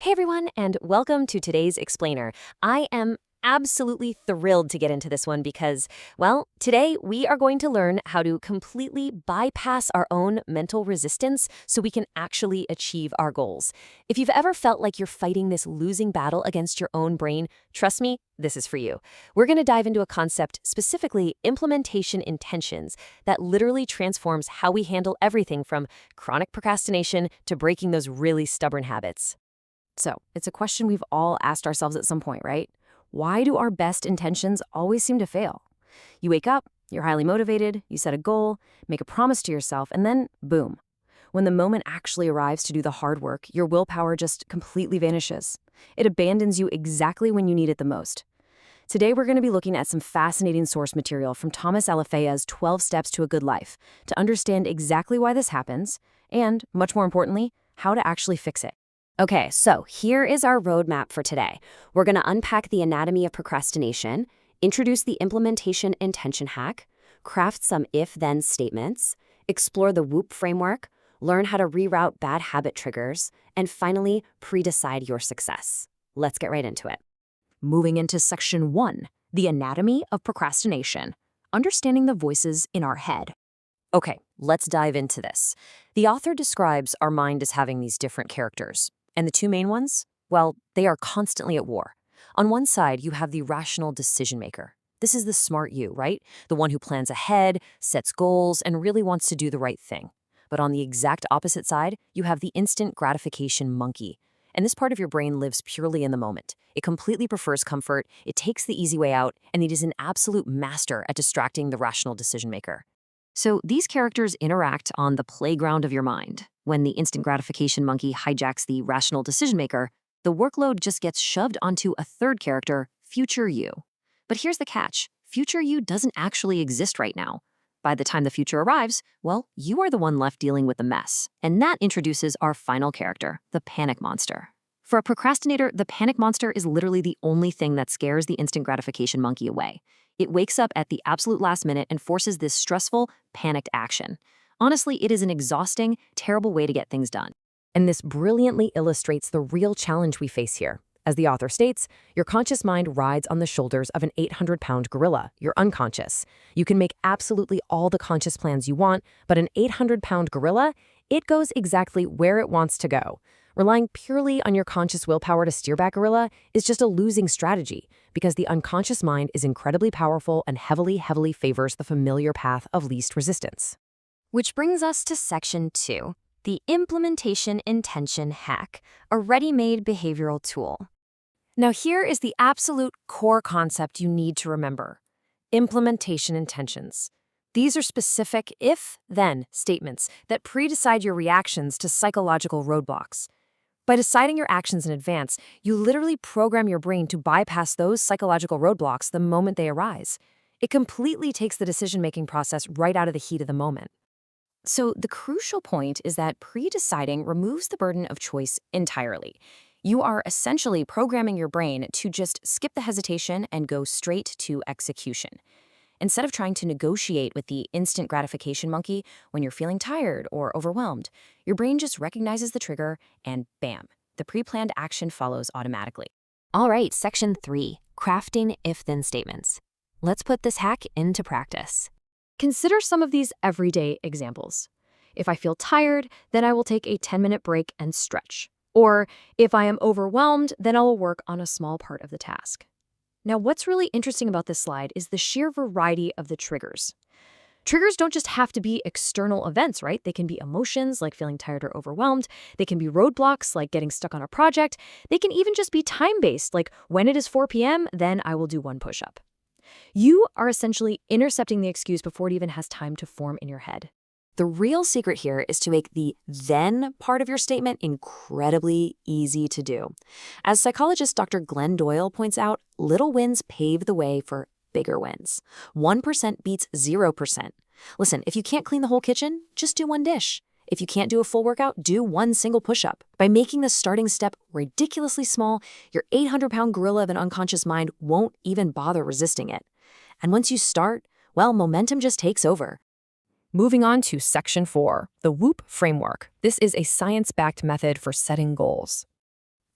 Hey everyone, and welcome to today's Explainer. I am absolutely thrilled to get into this one because, well, today we are going to learn how to completely bypass our own mental resistance so we can actually achieve our goals. If you've ever felt like you're fighting this losing battle against your own brain, trust me, this is for you. We're going to dive into a concept, specifically implementation intentions, that literally transforms how we handle everything from chronic procrastination to breaking those really stubborn habits. So, it's a question we've all asked ourselves at some point, right? Why do our best intentions always seem to fail? You wake up, you're highly motivated, you set a goal, make a promise to yourself, and then boom. When the moment actually arrives to do the hard work, your willpower just completely vanishes. It abandons you exactly when you need it the most. Today, we're going to be looking at some fascinating source material from Thomas Alefea's 12 Steps to a Good Life to understand exactly why this happens and, much more importantly, how to actually fix it. Okay, so here is our roadmap for today. We're going to unpack the anatomy of procrastination, introduce the implementation intention hack, craft some if-then statements, explore the WHOOP framework, learn how to reroute bad habit triggers, and finally, pre-decide your success. Let's get right into it. Moving into Section 1, the anatomy of procrastination, understanding the voices in our head. Okay, let's dive into this. The author describes our mind as having these different characters. And the two main ones? Well, they are constantly at war. On one side, you have the rational decision maker. This is the smart you, right? The one who plans ahead, sets goals, and really wants to do the right thing. But on the exact opposite side, you have the instant gratification monkey. And this part of your brain lives purely in the moment. It completely prefers comfort, it takes the easy way out, and it is an absolute master at distracting the rational decision maker. So these characters interact on the playground of your mind. When the instant gratification monkey hijacks the rational decision maker, the workload just gets shoved onto a third character, future you. But here's the catch. Future you doesn't actually exist right now. By the time the future arrives, well, you are the one left dealing with the mess. And that introduces our final character, the panic monster. For a procrastinator, the panic monster is literally the only thing that scares the instant gratification monkey away. It wakes up at the absolute last minute and forces this stressful, panicked action. Honestly, it is an exhausting, terrible way to get things done. And this brilliantly illustrates the real challenge we face here. As the author states, your conscious mind rides on the shoulders of an 800-pound gorilla, your unconscious. You can make absolutely all the conscious plans you want, but an 800-pound gorilla, it goes exactly where it wants to go. Relying purely on your conscious willpower to steer back gorilla is just a losing strategy because the unconscious mind is incredibly powerful and heavily favors the familiar path of least resistance. Which brings us to Section 2, the implementation intention hack, a ready-made behavioral tool. Now here is the absolute core concept you need to remember. Implementation intentions. These are specific if-then statements that pre-decide your reactions to psychological roadblocks. By deciding your actions in advance, you literally program your brain to bypass those psychological roadblocks the moment they arise. It completely takes the decision-making process right out of the heat of the moment. So the crucial point is that pre-deciding removes the burden of choice entirely. You are essentially programming your brain to just skip the hesitation and go straight to execution. Instead of trying to negotiate with the instant gratification monkey when you're feeling tired or overwhelmed, your brain just recognizes the trigger and bam, the pre-planned action follows automatically. All right, Section 3, crafting if-then statements. Let's put this hack into practice. Consider some of these everyday examples. If I feel tired, then I will take a 10-minute break and stretch. Or if I am overwhelmed, then I will work on a small part of the task. Now, what's really interesting about this slide is the sheer variety of the triggers. Triggers don't just have to be external events, right? They can be emotions like feeling tired or overwhelmed. They can be roadblocks like getting stuck on a project. They can even just be time-based, like when it is 4 p.m., then I will do one push-up. You are essentially intercepting the excuse before it even has time to form in your head. The real secret here is to make the then part of your statement incredibly easy to do. As psychologist Dr. Glenn Doyle points out, little wins pave the way for bigger wins. 1% beats 0%. Listen, if you can't clean the whole kitchen, just do one dish. If you can't do a full workout, do one single push-up. By making the starting step ridiculously small, your 800-pound gorilla of an unconscious mind won't even bother resisting it. And once you start, well, momentum just takes over. Moving on to Section 4, the WHOOP framework. This is a science-backed method for setting goals.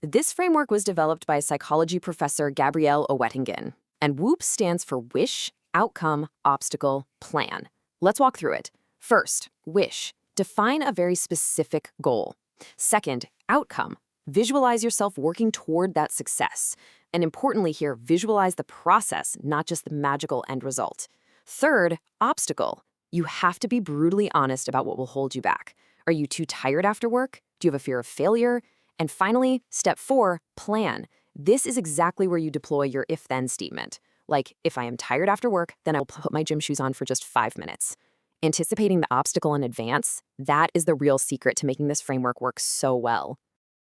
This framework was developed by psychology professor Gabrielle Owettingen, and WOOP stands for Wish, Outcome, Obstacle, Plan. Let's walk through it. First, wish. Define a very specific goal. Second, outcome. Visualize yourself working toward that success. And importantly here, visualize the process, not just the magical end result. Third, obstacle. You have to be brutally honest about what will hold you back. Are you too tired after work? Do you have a fear of failure? And finally, step 4, plan. This is exactly where you deploy your if-then statement. Like, if I am tired after work, then I will put my gym shoes on for just 5 minutes. Anticipating the obstacle in advance, that is the real secret to making this framework work so well.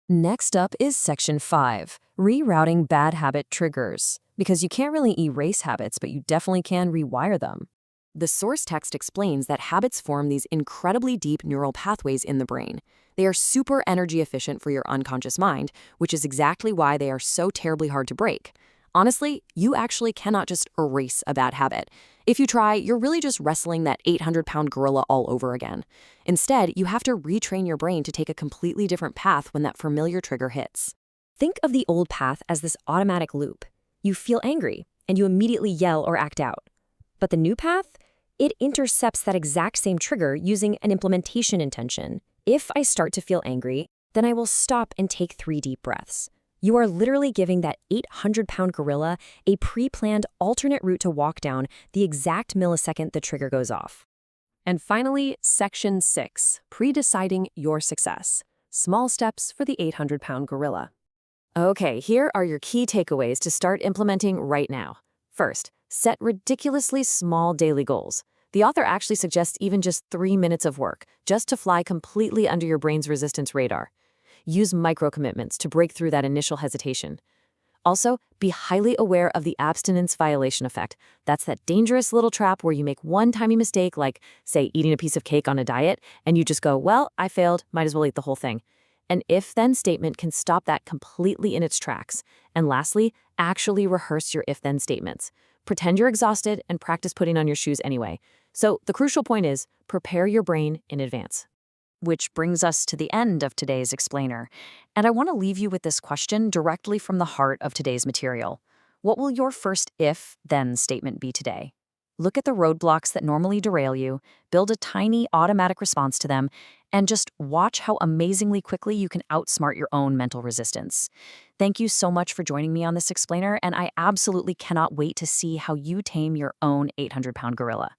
Next up is Section 5, rerouting bad habit triggers. Because you can't really erase habits, but you definitely can rewire them. The source text explains that habits form these incredibly deep neural pathways in the brain. They are super energy efficient for your unconscious mind, which is exactly why they are so terribly hard to break. Honestly, you actually cannot just erase a bad habit. If you try, you're really just wrestling that 800-pound gorilla all over again. Instead, you have to retrain your brain to take a completely different path when that familiar trigger hits. Think of the old path as this automatic loop. You feel angry, and you immediately yell or act out. But the new path? It intercepts that exact same trigger using an implementation intention. If I start to feel angry, then I will stop and take 3 deep breaths. You are literally giving that 800-pound gorilla a pre-planned alternate route to walk down the exact millisecond the trigger goes off. And finally, Section 6, pre-deciding your success. Small steps for the 800-pound gorilla. Okay, here are your key takeaways to start implementing right now. First, set ridiculously small daily goals. The author actually suggests even just 3 minutes of work, just to fly completely under your brain's resistance radar. Use micro-commitments to break through that initial hesitation. Also, be highly aware of the abstinence violation effect. That's that dangerous little trap where you make one tiny mistake, like, say, eating a piece of cake on a diet, and you just go, well, I failed, might as well eat the whole thing. An if-then statement can stop that completely in its tracks. And lastly, actually rehearse your if-then statements. Pretend you're exhausted and practice putting on your shoes anyway. So the crucial point is, prepare your brain in advance. Which brings us to the end of today's explainer. And I want to leave you with this question directly from the heart of today's material. What will your first if-then statement be today? Look at the roadblocks that normally derail you, build a tiny automatic response to them, and just watch how amazingly quickly you can outsmart your own mental resistance. Thank you so much for joining me on this explainer, and I absolutely cannot wait to see how you tame your own 800-pound gorilla.